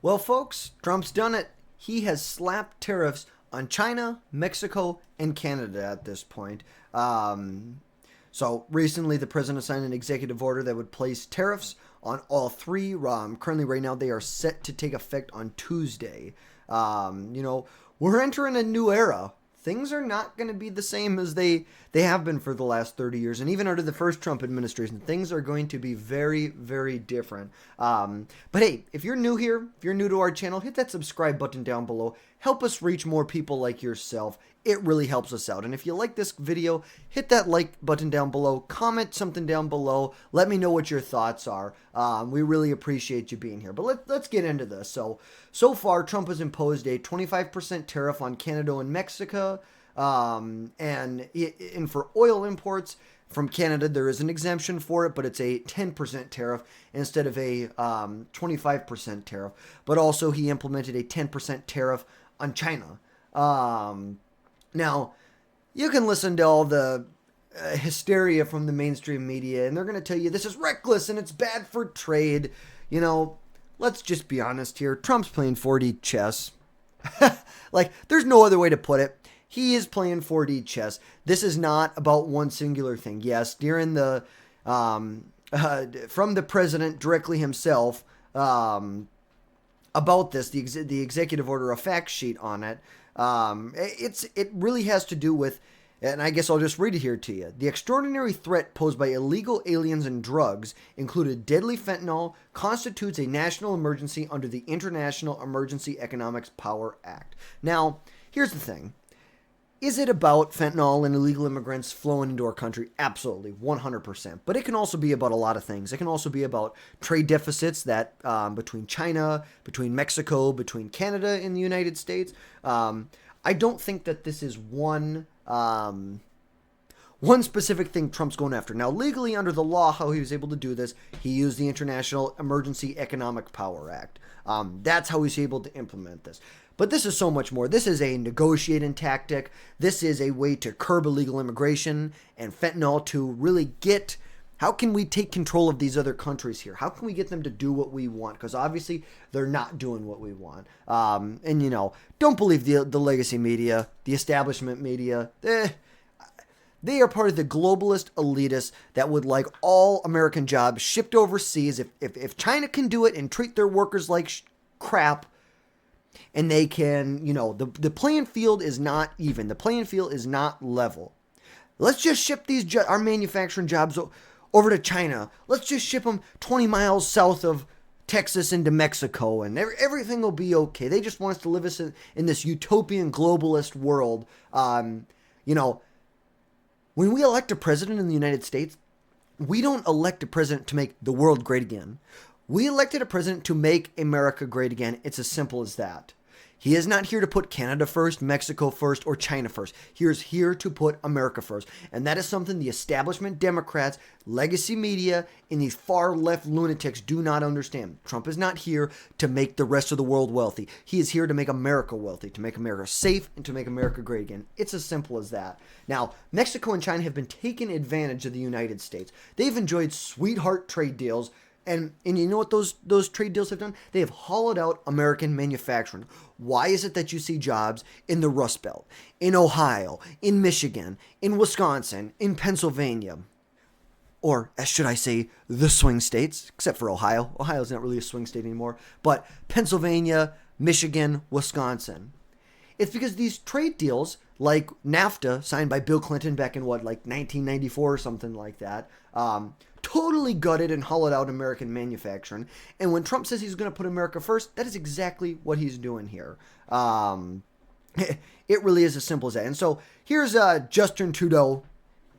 Well, folks, Trump's done it. He has slapped tariffs on China, Mexico, and Canada at this point. So recently, the president signed an executive order that would place tariffs on all three. Currently, right now, they are set to take effect on Tuesday. We're entering a new era. Things are not going to be the same as they have been for the last 30 years. And even under the first Trump administration, things are going to be very, very different. But hey, if you're new here, if you're new to our channel, hit that subscribe button down below. Help us reach more people like yourself. It really helps us out. And if you like this video, hit that like button down below. Comment something down below. Let me know what your thoughts are. We really appreciate you being here. But let's get into this. So far, Trump has imposed a 25% tariff on Canada and Mexico. And for oil imports from Canada, there is an exemption for it, but it's a 10% tariff instead of a 25% tariff. But also, he implemented a 10% tariff on China. Now, you can listen to all the hysteria from the mainstream media, and they're going to tell you this is reckless and it's bad for trade. Let's just be honest here. Trump's playing 4D chess. There's no other way to put it. He is playing 4D chess. This is not about one singular thing. Yes, during the from the president directly himself about this, the executive order, a fact sheet on it. It really has to do with, and I guess I'll just read it here to you. The extraordinary threat posed by illegal aliens and drugs, included deadly fentanyl, constitutes a national emergency under the International Emergency Economics Power Act. Now, here's the thing. Is it about fentanyl and illegal immigrants flowing into our country? Absolutely, 100%. But it can also be about a lot of things. It can also be about trade deficits that between China, between Mexico, between Canada and the United States. I don't think that this is one specific thing Trump's going after. Now, legally, under the law, how he was able to do this, he used the International Emergency Economic Power Act. That's how he's able to implement this. But this is so much more. This is a negotiating tactic. This is a way to curb illegal immigration and fentanyl to really get, how can we take control of these other countries here? How can we get them to do what we want? Because obviously they're not doing what we want. Don't believe the legacy media, the establishment media. They are part of the globalist elitists that would like all American jobs shipped overseas. If China can do it and treat their workers like crap, and they can, the playing field is not even. The playing field is not level. Let's just ship our manufacturing jobs over to China. Let's just ship them 20 miles south of Texas into Mexico, and everything will be okay. They just want us to live in this utopian globalist world. When we elect a president in the United States, we don't elect a president to make the world great again. We elected a president to make America great again. It's as simple as that. He is not here to put Canada first, Mexico first, or China first. He is here to put America first. And that is something the establishment Democrats, legacy media, and these far left lunatics do not understand. Trump is not here to make the rest of the world wealthy. He is here to make America wealthy, to make America safe, and to make America great again. It's as simple as that. Now, Mexico and China have been taking advantage of the United States. They've enjoyed sweetheart trade deals. And you know what those trade deals have done? They have hollowed out American manufacturing. Why is it that you see jobs in the Rust Belt, in Ohio, in Michigan, in Wisconsin, in Pennsylvania? Or, should I say, the swing states, except for Ohio. Ohio's not really a swing state anymore. But Pennsylvania, Michigan, Wisconsin. It's because these trade deals, like NAFTA, signed by Bill Clinton back in 1994 or something like that, totally gutted and hollowed out American manufacturing. And when Trump says he's going to put America first, that is exactly what he's doing here. It really is as simple as that. And so here's Justin Trudeau.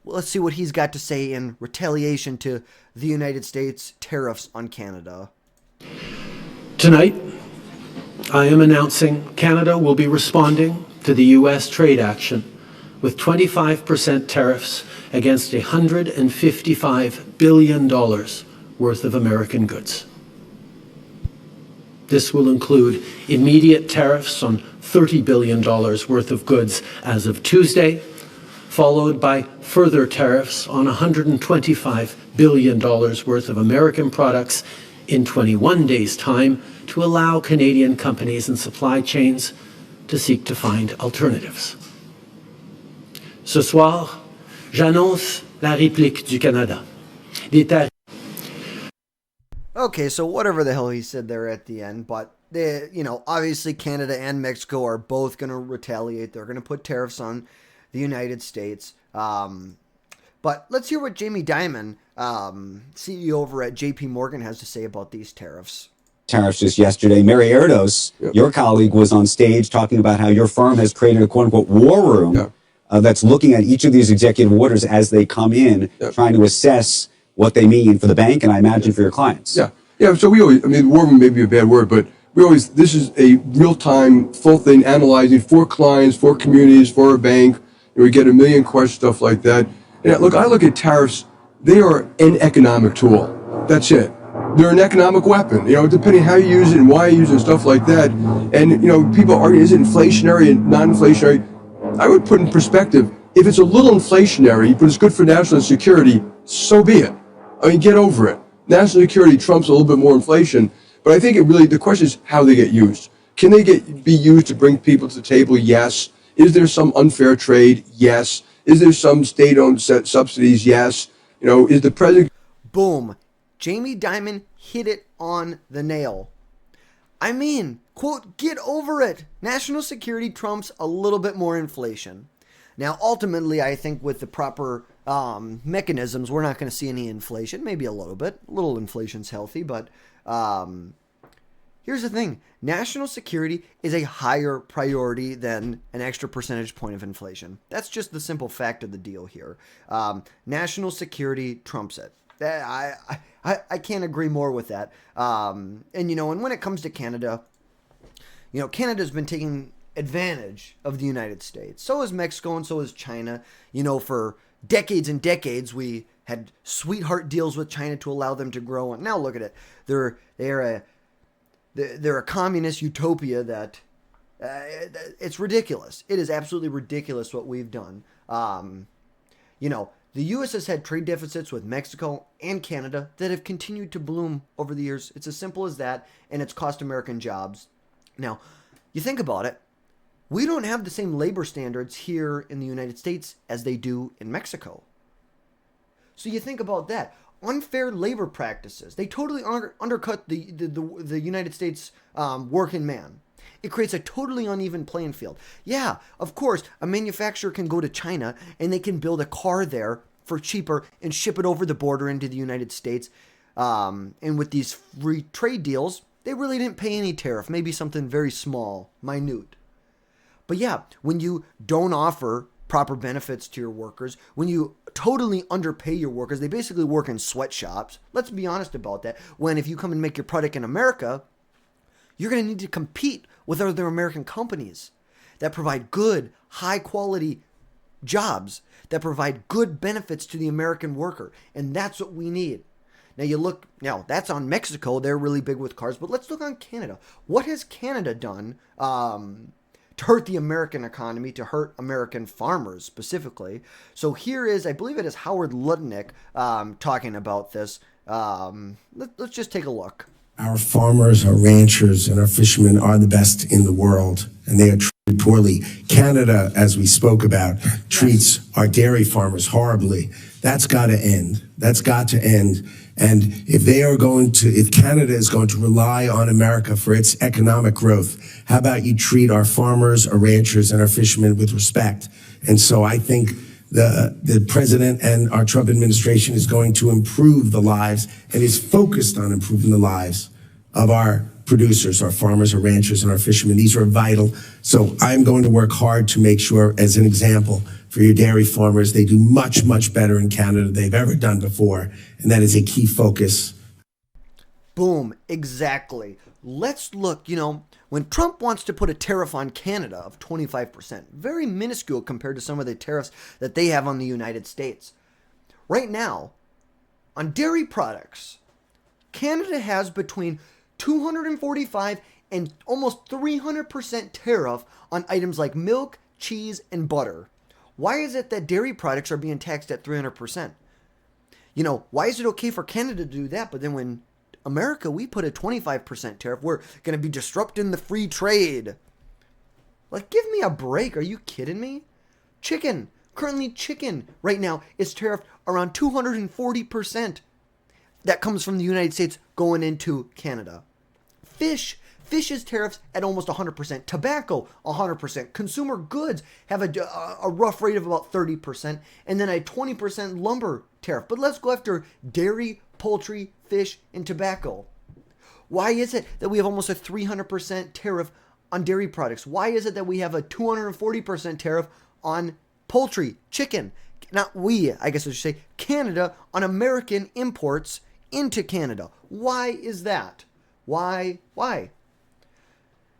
Let's see what he's got to say in retaliation to the United States tariffs on Canada. Tonight, I am announcing Canada will be responding to the U.S. trade action with 25% tariffs against $155 billion worth of American goods. This will include immediate tariffs on $30 billion worth of goods as of Tuesday, followed by further tariffs on $125 billion worth of American products in 21 days' time to allow Canadian companies and supply chains to seek to find alternatives. Ce soir, j'annonce la réplique du Canada. Okay, so whatever the hell he said there at the end, but obviously Canada and Mexico are both going to retaliate. They're going to put tariffs on the United States. But let's hear what Jamie Dimon, CEO over at JP Morgan, has to say about these tariffs. Tariffs just yesterday. Mary Erdos, your colleague, was on stage talking about how your firm has created a quote-unquote war room that's looking at each of these executive orders as they come in, trying to assess what they mean for the bank and I imagine for your clients. Yeah. So we always, war room may be a bad word, but this is a real-time, full thing, analyzing for clients, for communities, for a bank. We get a million questions, stuff like that. And look, I look at tariffs, they are an economic tool. That's it. They're an economic weapon, depending how you use it and why you use it and stuff like that. And, people argue, is it inflationary and non-inflationary? I would put in perspective, if it's a little inflationary, but it's good for national security, so be it. Get over it. National security trumps a little bit more inflation, but I think the question is how they get used. Can they be used to bring people to the table? Yes. Is there some unfair trade? Yes. Is there some state-owned subsidies? Yes. Is the president... Boom. Jamie Dimon hit it on the nail. Quote, get over it. National security trumps a little bit more inflation. Now, ultimately, I think with the proper mechanisms, we're not going to see any inflation. Maybe a little bit. A little inflation's healthy, but here's the thing. National security is a higher priority than an extra percentage point of inflation. That's just the simple fact of the deal here. National security trumps it. I can't agree more with that. And when it comes to Canada, Canada's been taking advantage of the United States. So is Mexico and so is China. For decades and decades, we had sweetheart deals with China to allow them to grow. And now look at it. They're a communist utopia that it's ridiculous. It is absolutely ridiculous what we've done. The U.S. has had trade deficits with Mexico and Canada that have continued to bloom over the years. It's as simple as that, and it's cost American jobs. Now, you think about it. We don't have the same labor standards here in the United States as they do in Mexico. So you think about that. Unfair labor practices. They totally undercut the United States working man. It creates a totally uneven playing field. Yeah, of course, a manufacturer can go to China and they can build a car there for cheaper and ship it over the border into the United States. And with these free trade deals, they really didn't pay any tariff, maybe something very small, minute. But yeah, when you don't offer proper benefits to your workers, when you totally underpay your workers, they basically work in sweatshops. Let's be honest about that. When if you come and make your product in America, you're going to need to compete with other American companies that provide good, high-quality jobs, that provide good benefits to the American worker. And that's what we need. Now that's on Mexico. They're really big with cars. But let's look on Canada. What has Canada done to hurt the American economy, to hurt American farmers specifically? So here is, I believe it is Howard Lutnick talking about this. Let's just take a look. Our farmers, our ranchers, and our fishermen are the best in the world, and they are treated poorly. Canada, as we spoke about, treats our dairy farmers horribly. That's got to end. That's got to end. And if Canada is going to rely on America for its economic growth, how about you treat our farmers, our ranchers, and our fishermen with respect? And so I think the president and our Trump administration is going to improve the lives and is focused on improving the lives of our producers, our farmers, our ranchers, and our fishermen. These are vital. So I'm going to work hard to make sure, as an example, for your dairy farmers, they do much, much better in Canada than they've ever done before. And that is a key focus. Boom, exactly. Let's look, when Trump wants to put a tariff on Canada of 25%, very minuscule compared to some of the tariffs that they have on the United States. Right now, on dairy products, Canada has between 245 and almost 300% tariff on items like milk, cheese, and butter. Why is it that dairy products are being taxed at 300%? Why is it okay for Canada to do that, but then when America, we put a 25% tariff. We're going to be disrupting the free trade. Like, give me a break. Are you kidding me? Chicken. Currently, chicken right now is tariffed around 240%. That comes from the United States going into Canada. Fish is tariffs at almost 100%. Tobacco, 100%. Consumer goods have a rough rate of about 30%. And then a 20% lumber tariff. But let's go after dairy, poultry, fish, and tobacco. Why is it that we have almost a 300% tariff on dairy products? Why is it that we have a 240% tariff on poultry, chicken? Not we, I guess I should say, Canada, on American imports into Canada. Why is that? Why?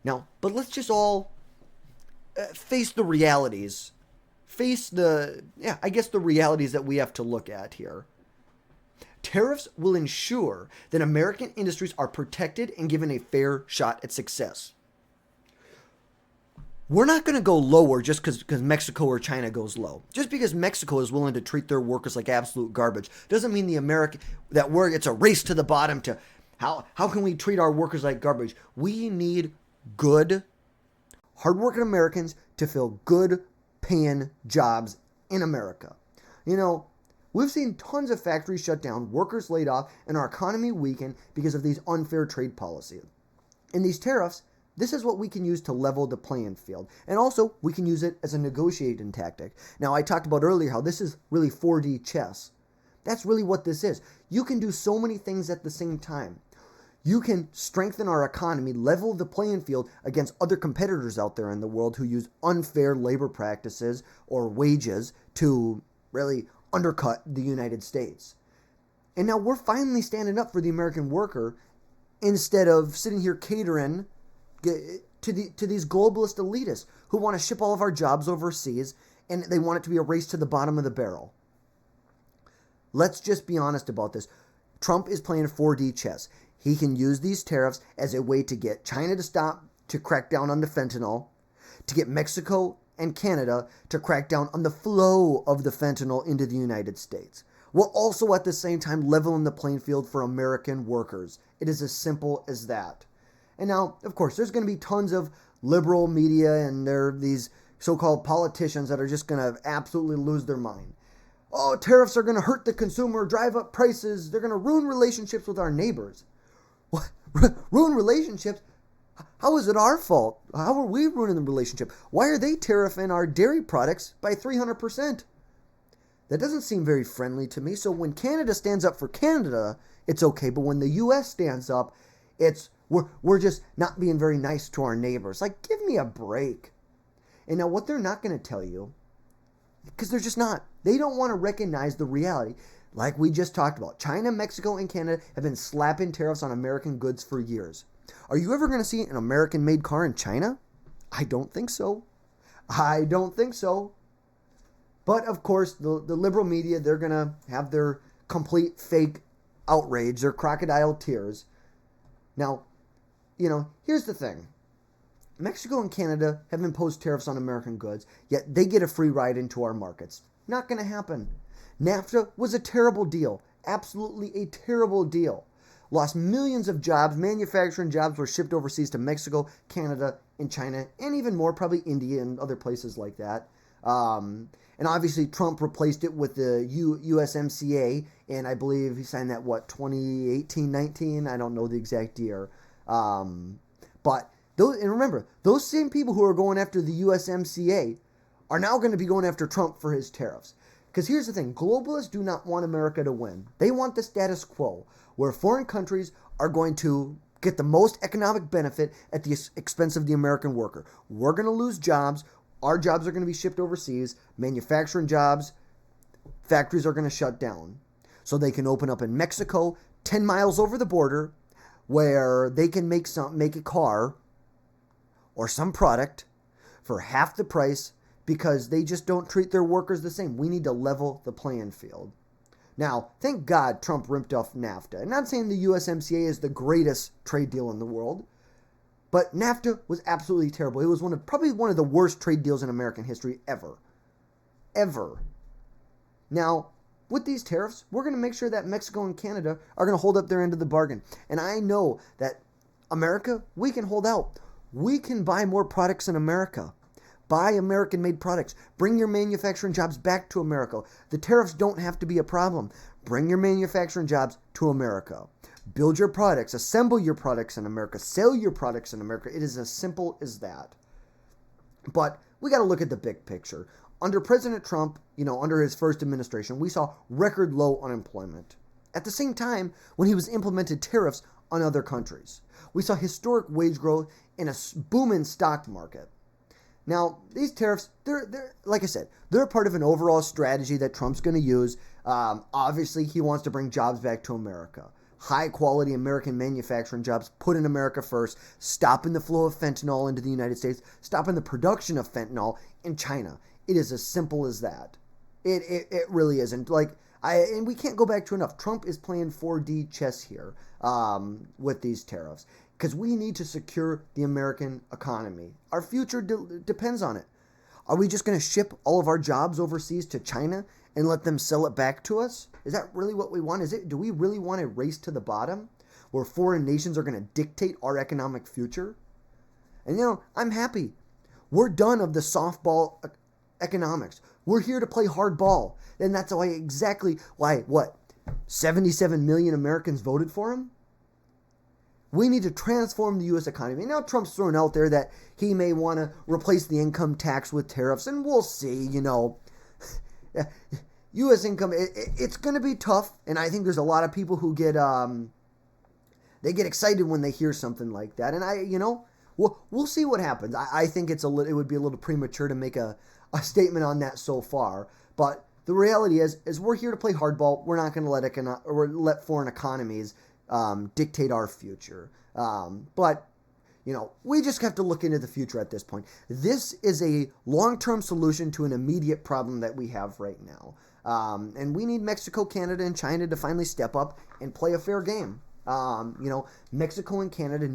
Now, but let's just all face the realities. The realities that we have to look at here. Tariffs will ensure that American industries are protected and given a fair shot at success. We're not going to go lower just because Mexico or China goes low. Just because Mexico is willing to treat their workers like absolute garbage doesn't mean it's a race to the bottom to how can we treat our workers like garbage. We need good, hardworking Americans to fill good paying jobs in America. You know, we've seen tons of factories shut down, workers laid off, and our economy weaken because of these unfair trade policies. And these tariffs, this is what we can use to level the playing field. And also, we can use it as a negotiating tactic. Now, I talked about earlier how this is really 4D chess. That's really what this is. You can do so many things at the same time. You can strengthen our economy, level the playing field against other competitors out there in the world who use unfair labor practices or wages to really undercut the United States. And now we're finally standing up for the American worker instead of sitting here catering to these globalist elitists who want to ship all of our jobs overseas, and they want it to be a race to the bottom of the barrel. Let's just be honest about this. Trump is playing 4D chess. He can use these tariffs as a way to get China to crack down on the fentanyl, to get Mexico and Canada to crack down on the flow of the fentanyl into the United States, while also at the same time leveling the playing field for American workers. It is as simple as that. And now, of course, there's going to be tons of liberal media and there are these so-called politicians that are just going to absolutely lose their mind. Oh, tariffs are going to hurt the consumer, drive up prices. They're going to ruin relationships with our neighbors. What? Ruin relationships? How is it our fault? How are we ruining the relationship? Why are they tariffing our dairy products by 300%? That doesn't seem very friendly to me. So when Canada stands up for Canada, it's okay. But when the U.S. stands up, we're just not being very nice to our neighbors. Like, give me a break. And now what they're not going to tell you, because they're just not, they don't want to recognize the reality. Like we just talked about, China, Mexico, and Canada have been slapping tariffs on American goods for years. Are you ever going to see an American-made car in China? I don't think so. But, of course, the liberal media, they're going to have their complete fake outrage, their crocodile tears. Now, here's the thing. Mexico and Canada have imposed tariffs on American goods, yet they get a free ride into our markets. Not going to happen. NAFTA was a terrible deal. Absolutely a terrible deal. Lost millions of jobs. Manufacturing jobs were shipped overseas to Mexico, Canada, and China, and even more, probably India and other places like that. And obviously Trump replaced it with the USMCA, and I believe he signed that, 2018, 19? I don't know the exact year. But remember, those same people who are going after the USMCA are now going to be going after Trump for his tariffs. Because here's the thing, globalists do not want America to win. They want the status quo, where foreign countries are going to get the most economic benefit at the expense of the American worker. We're going to lose jobs. Our jobs are going to be shipped overseas. Manufacturing jobs, factories are going to shut down. So they can open up in Mexico, 10 miles over the border, where they can make a car or some product for half the price because they just don't treat their workers the same. We need to level the playing field. Now, thank God Trump ripped off NAFTA. I'm not saying the USMCA is the greatest trade deal in the world, but NAFTA was absolutely terrible. It was probably one of the worst trade deals in American history ever. Ever. Now, with these tariffs, we're going to make sure that Mexico and Canada are going to hold up their end of the bargain. And I know that America, we can hold out. We can buy more products in America. Buy American-made products. Bring your manufacturing jobs back to America. The tariffs don't have to be a problem. Bring your manufacturing jobs to America. Build your products. Assemble your products in America. Sell your products in America. It is as simple as that. But we got to look at the big picture. Under President Trump, under his first administration, we saw record low unemployment. At the same time, when he was implemented tariffs on other countries, we saw historic wage growth and a booming stock market. Now, these tariffs, they're like I said, they're part of an overall strategy that Trump's going to use. Obviously, he wants to bring jobs back to America. High-quality American manufacturing jobs put in America first, stopping the flow of fentanyl into the United States, stopping the production of fentanyl in China. It is as simple as that. It really isn't. And we can't go back to enough. Trump is playing 4D chess here with these tariffs because we need to secure the American economy. Our future depends on it. Are we just going to ship all of our jobs overseas to China and let them sell it back to us? Is that really what we want? Do we really want a race to the bottom where foreign nations are going to dictate our economic future? And I'm happy. We're done of the softball economics. We're here to play hardball. And that's exactly why 77 million Americans voted for him? We need to transform the U.S. economy. Now Trump's thrown out there that he may want to replace the income tax with tariffs, and we'll see, U.S. income, it's going to be tough, and I think there's a lot of people who get excited when they hear something like that, and we'll see what happens. I think it would be a little premature to make a statement on that so far, but the reality is we're here to play hardball. We're not going to let foreign economies dictate our future. But we just have to look into the future at this point. This is a long-term solution to an immediate problem that we have right now. And we need Mexico, Canada, and China to finally step up and play a fair game. Mexico and Canada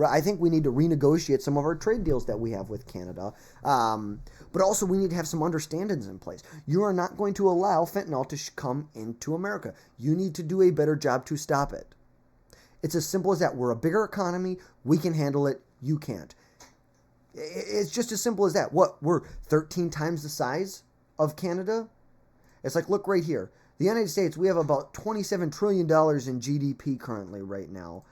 I think we need to renegotiate some of our trade deals that we have with Canada. But also we need to have some understandings in place. You are not going to allow fentanyl to come into America. You need to do a better job to stop it. It's as simple as that. We're a bigger economy. We can handle it. You can't. It's just as simple as that. We're 13 times the size of Canada? It's like, look right here. The United States, we have about $27 trillion in GDP currently right now.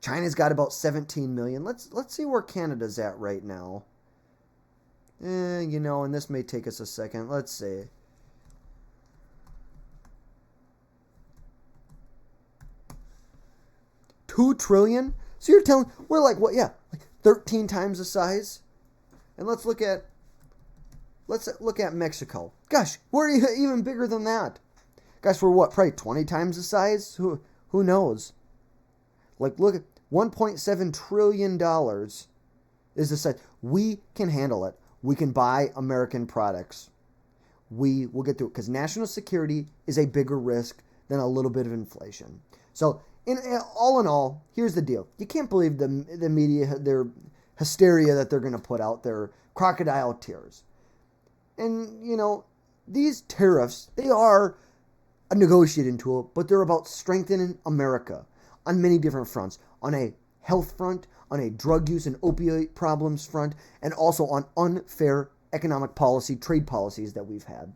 China's got about 17 million. Let's see where Canada's at right now. And this may take us a second. Let's see. $2 trillion? So you're telling, we're like 13 times the size? And let's look at Mexico. Gosh, we're even bigger than that. Gosh, we're probably 20 times the size? Who knows? Look at $1.7 trillion is the size. We can handle it. We can buy American products. We will get through it because national security is a bigger risk than a little bit of inflation. So, all in all, here's the deal. You can't believe the media, their hysteria that they're going to put out, their crocodile tears. And, these tariffs, they are a negotiating tool, but they're about strengthening America on many different fronts. On a health front, on a drug use and opioid problems front, and also on unfair economic policy, trade policies that we've had.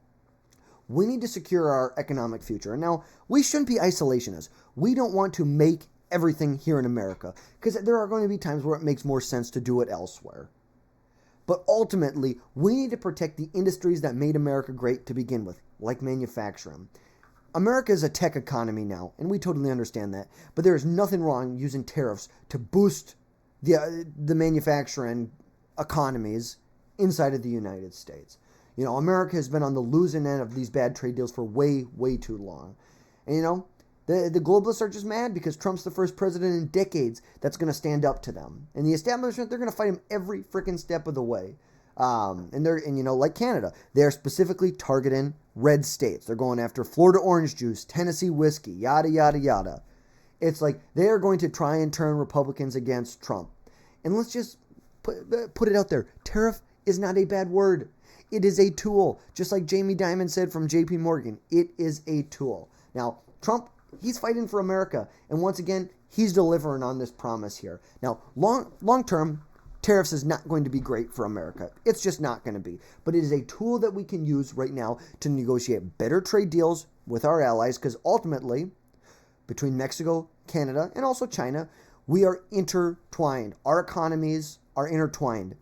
We need to secure our economic future. And now, we shouldn't be isolationists. We don't want to make everything here in America, because there are going to be times where it makes more sense to do it elsewhere. But ultimately, we need to protect the industries that made America great to begin with, like manufacturing. America is a tech economy now, and we totally understand that. But there is nothing wrong using tariffs to boost the manufacturing economies inside of the United States. America has been on the losing end of these bad trade deals for way, way too long. And, the globalists are just mad because Trump's the first president in decades that's going to stand up to them. And the establishment, they're going to fight him every freaking step of the way. Like Canada, they're specifically targeting red states. They're going after Florida orange juice, Tennessee whiskey, yada, yada, yada. It's like they are going to try and turn Republicans against Trump. And let's just put it out there. Tariff is not a bad word. It is a tool. Just like Jamie Dimon said from JP Morgan, it is a tool. Now, Trump, he's fighting for America. And once again, he's delivering on this promise here. Now, long term, tariffs is not going to be great for America. It's just not going to be. But it is a tool that we can use right now to negotiate better trade deals with our allies, because ultimately, between Mexico, Canada, and also China, we are intertwined. Our economies are intertwined.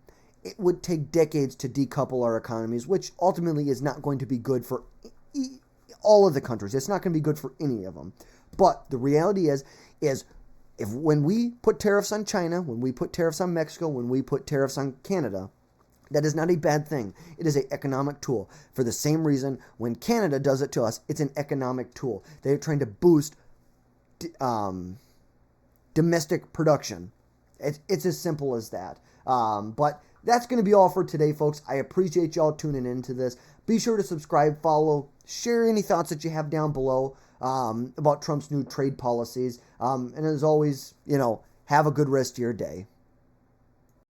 It would take decades to decouple our economies, which ultimately is not going to be good for all of the countries. It's not going to be good for any of them. But the reality is when we put tariffs on China, when we put tariffs on Mexico, when we put tariffs on Canada, that is not a bad thing. It is an economic tool. For the same reason, when Canada does it to us, it's an economic tool. They're trying to boost domestic production. It's as simple as that. But that's going to be all for today, folks. I appreciate y'all tuning into this. Be sure to subscribe, follow, share any thoughts that you have down below about Trump's new trade policies. And as always, have a good rest of your day.